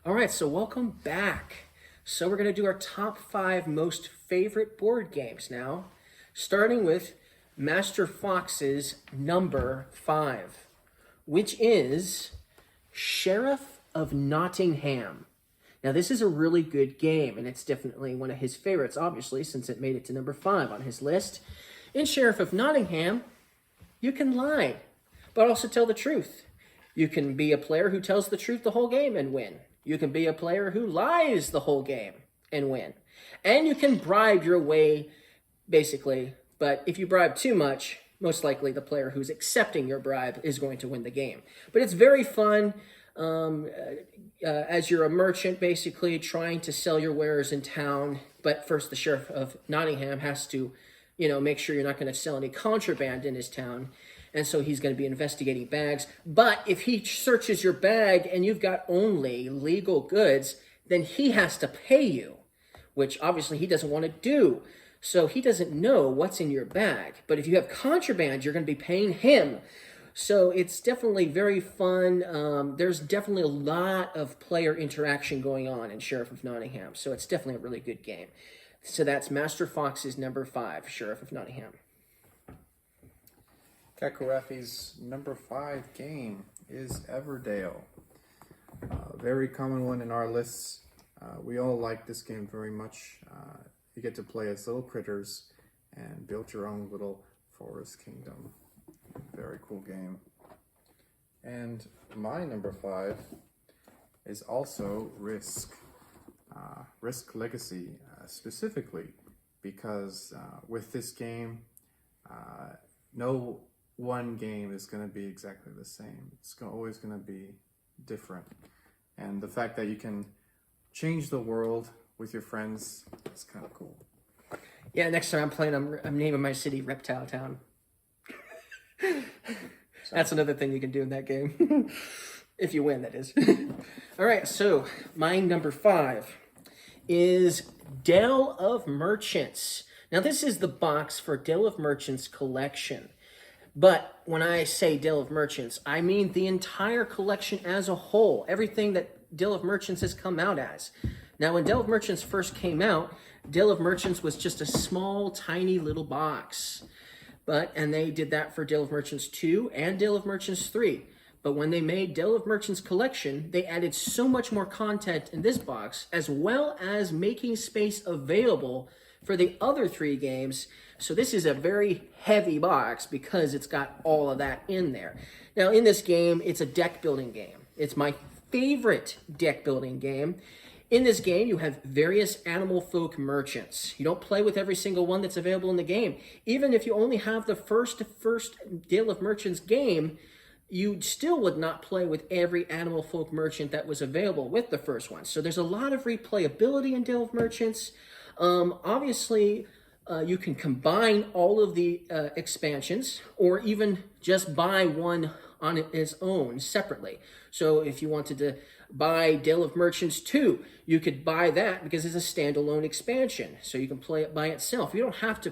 All right, so welcome back. So we're going to do our top 5 most favorite board games now, starting with Master Fox's number 5, which is Sheriff of Nottingham. Now, this is a really good game, and it's definitely one of his favorites, obviously, since it made it to number 5 on his list. In Sheriff of Nottingham, you can lie, but also tell the truth. You can be a player who tells the truth the whole game and win. You can be a player who lies the whole game and win. And you can bribe your way, basically. But if you bribe too much, most likely the player who's accepting your bribe is going to win the game. But it's very fun as you're a merchant, basically, trying to sell your wares in town. But first, the Sheriff of Nottingham has to, make sure you're not going to sell any contraband in his town. And so he's going to be investigating bags. But if he searches your bag and you've got only legal goods, then he has to pay you, which obviously he doesn't want to do. So he doesn't know what's in your bag. But if you have contraband, you're going to be paying him. So it's definitely very fun. There's definitely a lot of player interaction going on in Sheriff of Nottingham. So it's definitely a really good game. So that's Master Fox's number 5, Sheriff of Nottingham. Kakorafi's number 5 game is Everdale. Very common one in our lists. We all like this game very much. You get to play as little critters and build your own little forest kingdom. Very cool game. And my number 5 is also Risk. Risk Legacy, specifically because with this game, no one game is going to be exactly the same. It's always going to be different. And the fact that you can change the world with your friends is kind of cool. Yeah, next time I'm playing, I'm naming my city Reptile Town. That's another thing you can do in that game. If you win, that is. All right, so my number 5 is Dale of Merchants. Now, this is the box for Dale of Merchants collection. But when I say Dale of Merchants, I mean the entire collection as a whole, everything that Dale of Merchants has come out as. Now, when Dale of Merchants first came out, Dale of Merchants was just a small, tiny little box. And they did that for Dale of Merchants 2 and Dale of Merchants 3. But when they made Dale of Merchants Collection, they added so much more content in this box, as well as making space available for the other 3 games. So this is a very heavy box because it's got all of that in there. Now, in this game, it's a deck building game. It's my favorite deck building game. In this game, you have various animal folk merchants. You don't play with every single one that's available in the game. Even if you only have the first Dale of Merchants game, you still would not play with every animal folk merchant that was available with the first one. So there's a lot of replayability in Dale of Merchants. Obviously, you can combine all of the expansions or even just buy one on its own separately. So if you wanted to buy Dale of Merchants 2, you could buy that because it's a standalone expansion. So you can play it by itself. You don't have to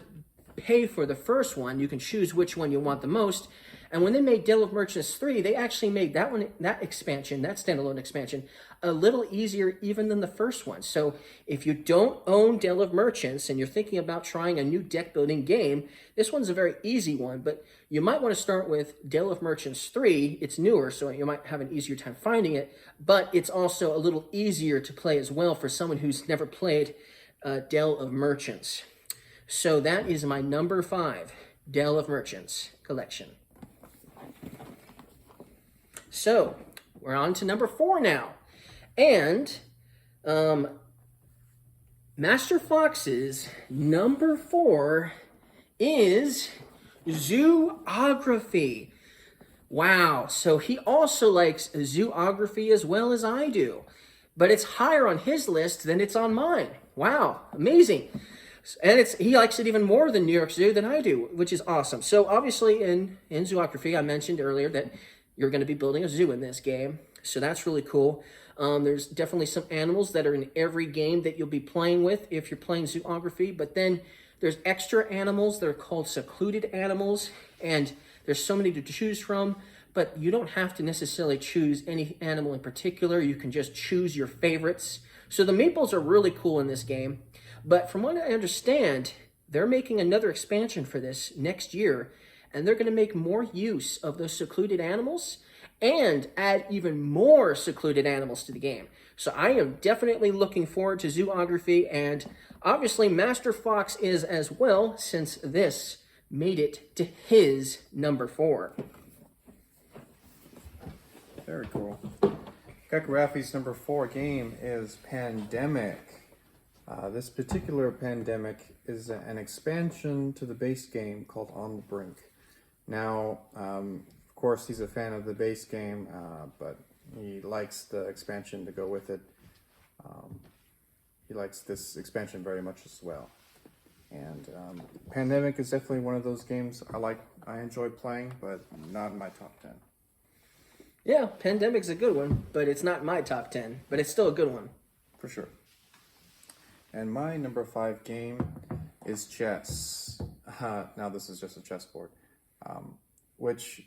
pay for the first one. You can choose which one you want the most. And when they made Dale of Merchants 3, they actually made that expansion, that standalone expansion, a little easier even than the first one. So if you don't own Dale of Merchants and you're thinking about trying a new deck building game, this one's a very easy one, but you might want to start with Dale of Merchants 3. It's newer, so you might have an easier time finding it, but it's also a little easier to play as well for someone who's never played Dale of Merchants. So that is my number 5, Dale of Merchants collection. So we're on to number 4 now. And Master Fox's number 4 is Zoography. Wow, so he also likes zoography as well as I do. But it's higher on his list than it's on mine. Wow, amazing. And he likes it even more than New York Zoo than I do, which is awesome. So obviously in zoography, I mentioned earlier that you're going to be building a zoo in this game. So that's really cool. There's definitely some animals that are in every game that you'll be playing with if you're playing zoography. But then there's extra animals that are called secluded animals. And there's so many to choose from. but you don't have to necessarily choose any animal in particular. You can just choose your favorites. So the meeples are really cool in this game. But from what I understand, they're making another expansion for this next year, and they're going to make more use of those secluded animals and add even more secluded animals to the game. So I am definitely looking forward to Zoography, and obviously Master Fox is as well, since this made it to his number 4. Very cool. Kakurafi's number 4 game is Pandemic. This particular Pandemic is an expansion to the base game called On the Brink. Now, of course, he's a fan of the base game, but he likes the expansion to go with it. He likes this expansion very much as well. And Pandemic is definitely one of those games I enjoy playing, but not in my top 10. Yeah, Pandemic's a good one, but it's not my top 10, but it's still a good one. For sure. And my number 5 game is chess. Now this is just a chessboard, which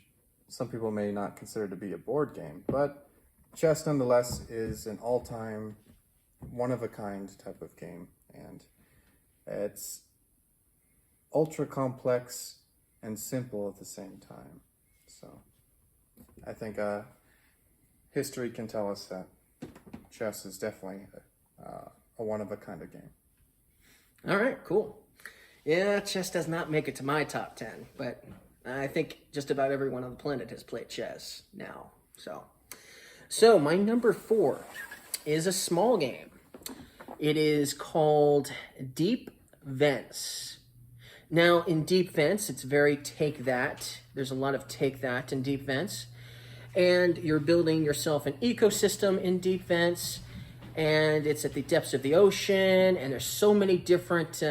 some people may not consider to be a board game, but chess nonetheless is an all-time, one-of-a-kind type of game, and it's ultra complex and simple at the same time. So I think history can tell us that chess is definitely a one-of-a-kind of game. All right, cool. Yeah, chess does not make it to my top 10, but I think just about everyone on the planet has played chess now. So my number 4 is a small game. It is called Deep Vents. Now, in Deep Vents, it's very take that. There's a lot of take that in Deep Vents. And you're building yourself an ecosystem in Deep Vents, and it's at the depths of the ocean, and there's so many different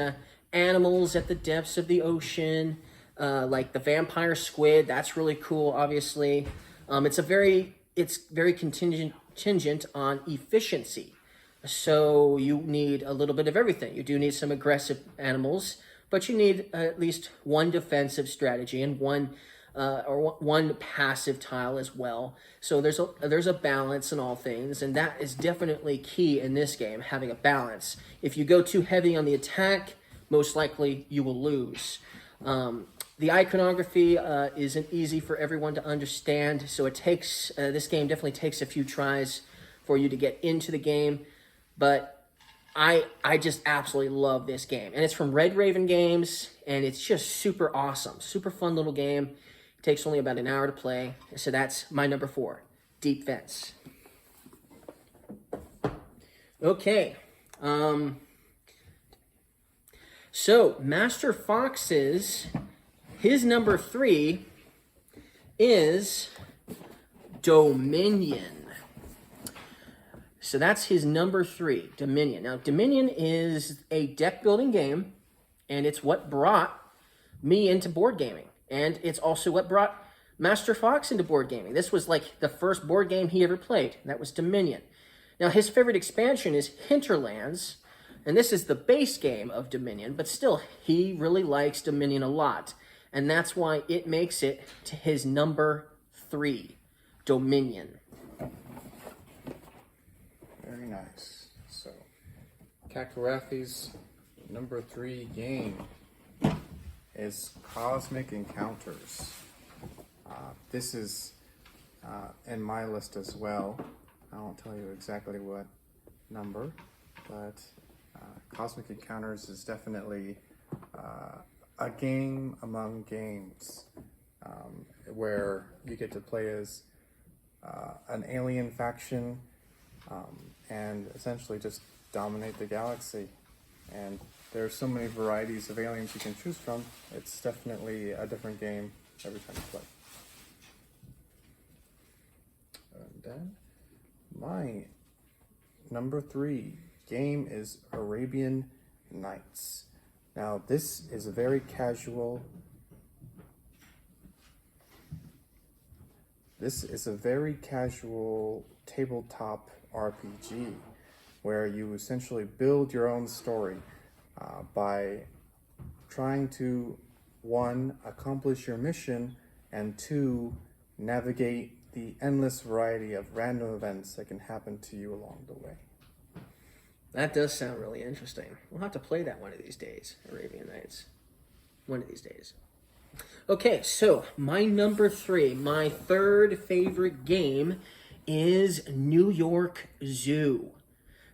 animals at the depths of the ocean, like the vampire squid. That's really cool, obviously. It's very contingent on efficiency. So you need a little bit of everything. You do need some aggressive animals, but you need at least one defensive strategy and one passive tile as well. So there's a balance in all things, and that is definitely key in this game, having a balance. If you go too heavy on the attack, most likely you will lose. The iconography isn't easy for everyone to understand, so it takes this game definitely takes a few tries for you to get into the game, but I just absolutely love this game. And it's from Red Raven Games, and it's just super awesome. Super fun little game. It takes only about an hour to play. So that's my number 4, Deep Vents. Okay. So Master Fox's, his number 3 is Dominion. So that's his number 3, Dominion. Now, Dominion is a deck building game, and it's what brought me into board gaming. And it's also what brought Master Fox into board gaming. This was like the first board game he ever played. That was Dominion. Now, his favorite expansion is Hinterlands, and this is the base game of Dominion, but still, he really likes Dominion a lot. And that's why it makes it to his number 3, Dominion. Very nice. So, Kakurafi's number 3 game is Cosmic Encounters. This is in my list as well. I won't tell you exactly what number, but Cosmic Encounters is definitely a game among games, where you get to play as an alien faction and essentially just dominate the galaxy. And there are so many varieties of aliens you can choose from. It's definitely a different game every time you play. And then my number 3 game is Arabian Nights. Now this is a very casual tabletop RPG where you essentially build your own story by trying to, 1, accomplish your mission, and 2, navigate the endless variety of random events that can happen to you along the way. That does sound really interesting. We'll have to play that one of these days, Arabian Nights. One of these days. Okay, so my number 3, my third favorite game is New York Zoo.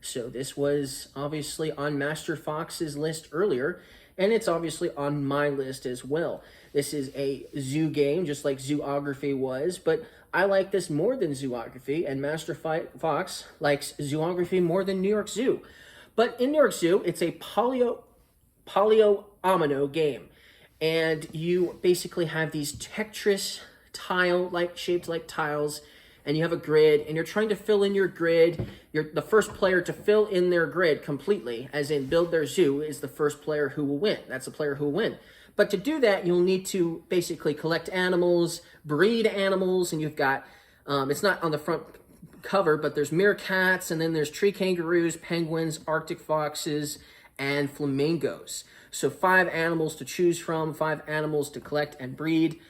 So this was obviously on Master Fox's list earlier, and it's obviously on my list as well. This is a zoo game, just like Zoography was, but I like this more than Zoography, and Master Fox likes Zoography more than New York Zoo. But in New York Zoo, it's a polyomino game, and you basically have these Tetris tile-like shaped like tiles, and you have a grid, and you're trying to fill in your grid. You're the first player to fill in their grid completely, as in build their zoo, is the first player who will win. That's the player who will win. But to do that, you'll need to basically collect animals, breed animals, and you've got, it's not on the front cover, but there's meerkats, and then there's tree kangaroos, penguins, Arctic foxes, and flamingos. So 5 animals to choose from, 5 animals to collect and breed.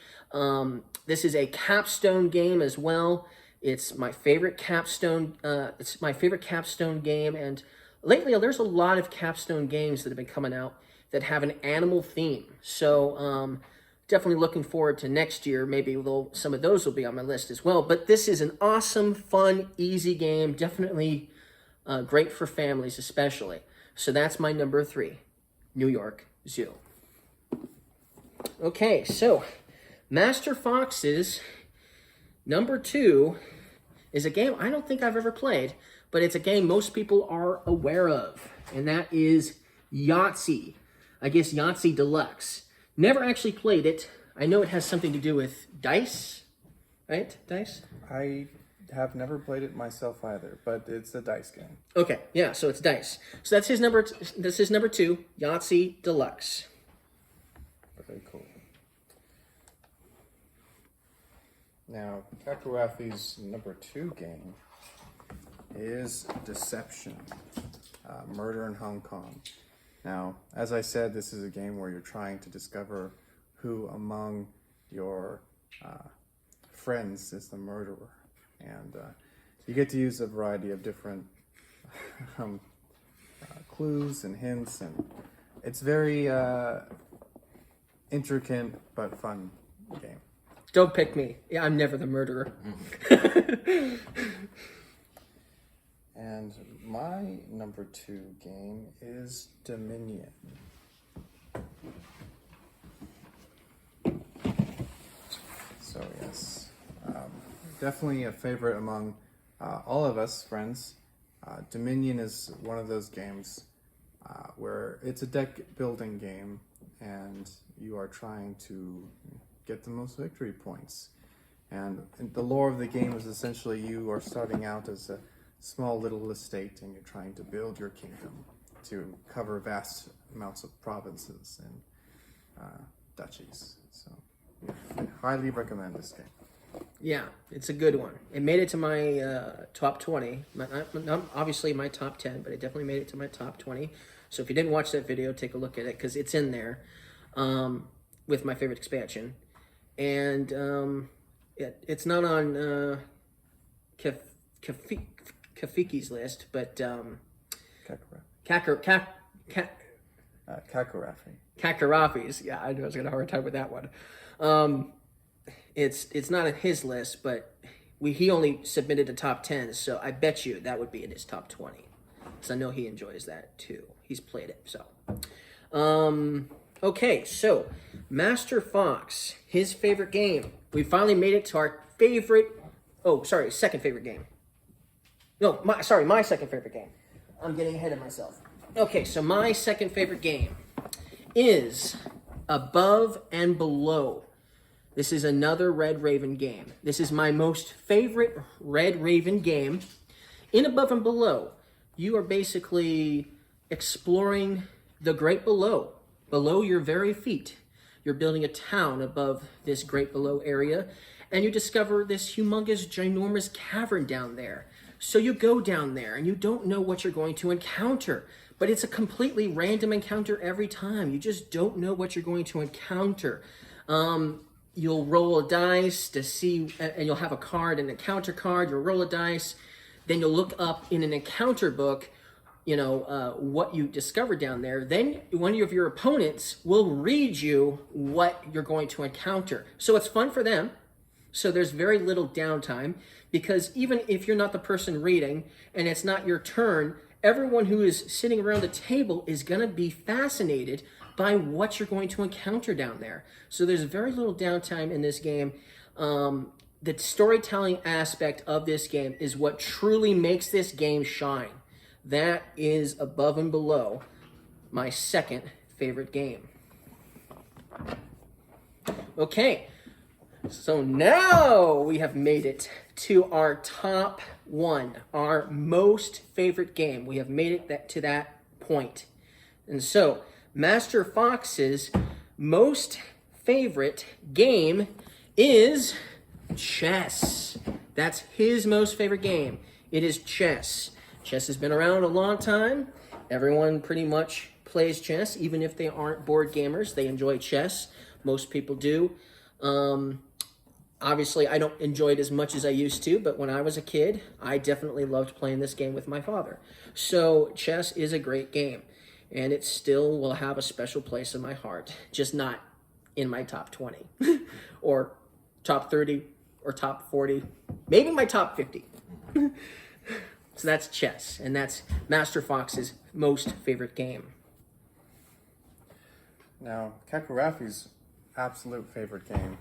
This is a capstone game as well. It's my favorite capstone. It's my favorite capstone game, and lately there's a lot of capstone games that have been coming out that have an animal theme. So definitely looking forward to next year. Maybe some of those will be on my list as well. But this is an awesome, fun, easy game. Definitely great for families, especially. So that's my number 3, New York Zoo. Okay, so Master Fox's number 2 is a game I don't think I've ever played, but it's a game most people are aware of, and that is Yahtzee. I guess Yahtzee Deluxe. Never actually played it. I know it has something to do with dice, right? Dice? I have never played it myself either, but it's a dice game. Okay, yeah, so it's dice. So that's his number. This is number 2, Yahtzee Deluxe. Very cool. Now, Kakurafi's number 2 game is Deception, Murder in Hong Kong. Now, as I said, this is a game where you're trying to discover who among your friends is the murderer. And you get to use a variety of different clues and hints, and it's very intricate but fun game. Don't pick me. Yeah, I'm never the murderer. And my number 2 game is Dominion. So yes, definitely a favorite among all of us friends. Dominion is one of those games where it's a deck building game, and you are trying to get the most victory points. And the lore of the game is essentially you are starting out as a small little estate, and you're trying to build your kingdom to cover vast amounts of provinces and duchies. So yeah, I highly recommend this game. Yeah, it's a good one. It made it to my top 20. Not obviously my top 10, but it definitely made it to my top 20. So if you didn't watch that video, take a look at it, because it's in there with my favorite expansion. And it's not on Kafiki's list, but Kakurafi's. Yeah, I knew I was gonna have a hard time with that one. It's not on his list, but he only submitted a top 10, so I bet you that would be in his top 20. So I know he enjoys that too. He's played it, so. Okay, so Master Fox, his favorite game. We finally made it to our second favorite game. No, my second favorite game. I'm getting ahead of myself. Okay, so my second favorite game is Above and Below. This is another Red Raven game. This is my most favorite Red Raven game. In Above and Below, you are basically exploring the great below your very feet. You're building a town above this great below area, and you discover this humongous, ginormous cavern down there. So you go down there, and you don't know what you're going to encounter, but it's a completely random encounter every time. You just don't know what you're going to encounter. you'll roll a dice to see, and you'll have a card, an encounter card. You'll roll a dice, then you'll look up in an encounter book, what you discovered down there. Then one of your opponents will read you what you're going to encounter. So it's fun for them. So there's very little downtime, because even if you're not the person reading and it's not your turn, everyone who is sitting around the table is going to be fascinated by what you're going to encounter down there. So there's very little downtime in this game. The storytelling aspect of this game is what truly makes this game shine. That is above and below my second favorite game. Okay, so now we have made it to our top one, our most favorite game. We have made it to that point. And so, Master Fox's most favorite game is chess. That's his most favorite game. It is chess. Chess has been around a long time. Everyone pretty much plays chess, even if they aren't board gamers. They enjoy chess. Most people do. Obviously, I don't enjoy it as much as I used to, but when I was a kid, I definitely loved playing this game with my father. So chess is a great game, and it still will have a special place in my heart, just not in my top 20 or top 30 or top 40, maybe my top 50. So that's chess, and that's Master Fox's most favorite game. Now, Kakurafi's absolute favorite game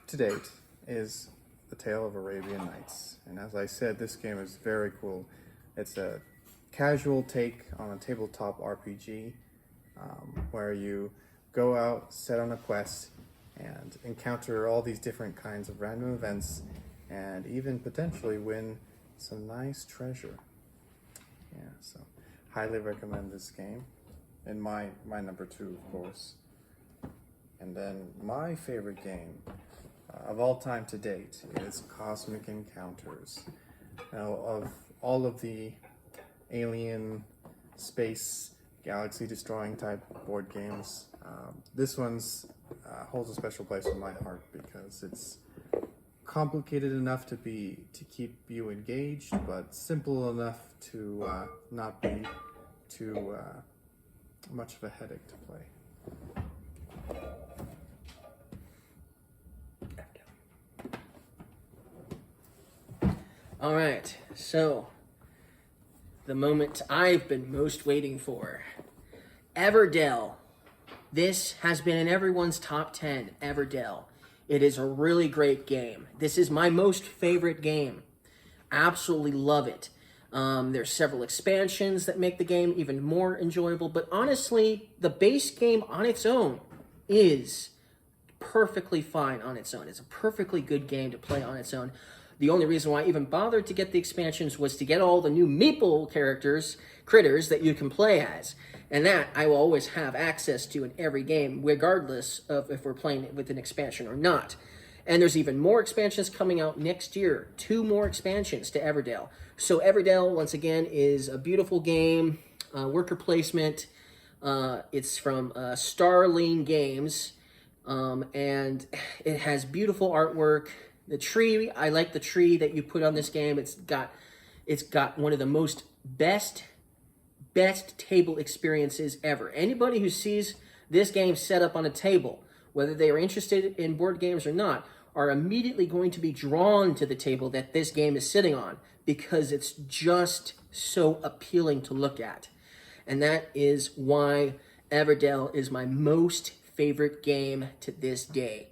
to date is The Tale of Arabian Nights. And as I said, this game is very cool. It's a casual take on a tabletop RPG where you go out, set on a quest, and encounter all these different kinds of random events, and even potentially win some nice treasure. Yeah, so highly recommend this game. And my number 2, of course. And then my favorite game of all time to date is Cosmic Encounters. Now, of all of the alien, space, galaxy-destroying type board games, this one's holds a special place in my heart because it's complicated enough to keep you engaged, but simple enough to not be too much of a headache to play. All right, so the moment I've been most waiting for. Everdell. This has been in everyone's top 10, Everdell. It is a really great game. This is my most favorite game. Absolutely love it. There's several expansions that make the game even more enjoyable, but honestly, the base game on its own is perfectly fine on its own. It's a perfectly good game to play on its own. The only reason why I even bothered to get the expansions was to get all the new Meeple critters that you can play as. And that I will always have access to in every game, regardless of if we're playing it with an expansion or not. And there's even more expansions coming out next year. 2 more expansions to Everdell. So Everdell, once again, is a beautiful game, worker placement. It's from Starling Games, and it has beautiful artwork. The tree, I like the tree that you put on this game. It's got one of the most best table experiences ever. Anybody who sees this game set up on a table, whether they are interested in board games or not, are immediately going to be drawn to the table that this game is sitting on because it's just so appealing to look at. And that is why Everdell is my most favorite game to this day.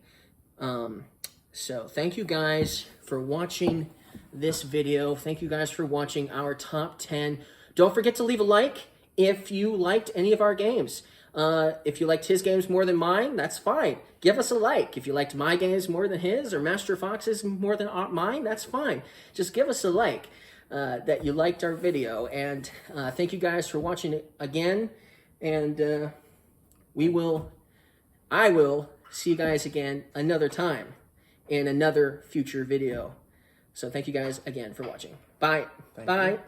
So thank you guys for watching this video. Thank you guys for watching our top 10. Don't forget to leave a like if you liked any of our games. If you liked his games more than mine, that's fine. Give us a like. If you liked my games more than his or Master Fox's more than mine, that's fine. Just give us a like that you liked our video. And thank you guys for watching it again. And I will see you guys again another time in another future video. So thank you guys again for watching. Bye. Bye.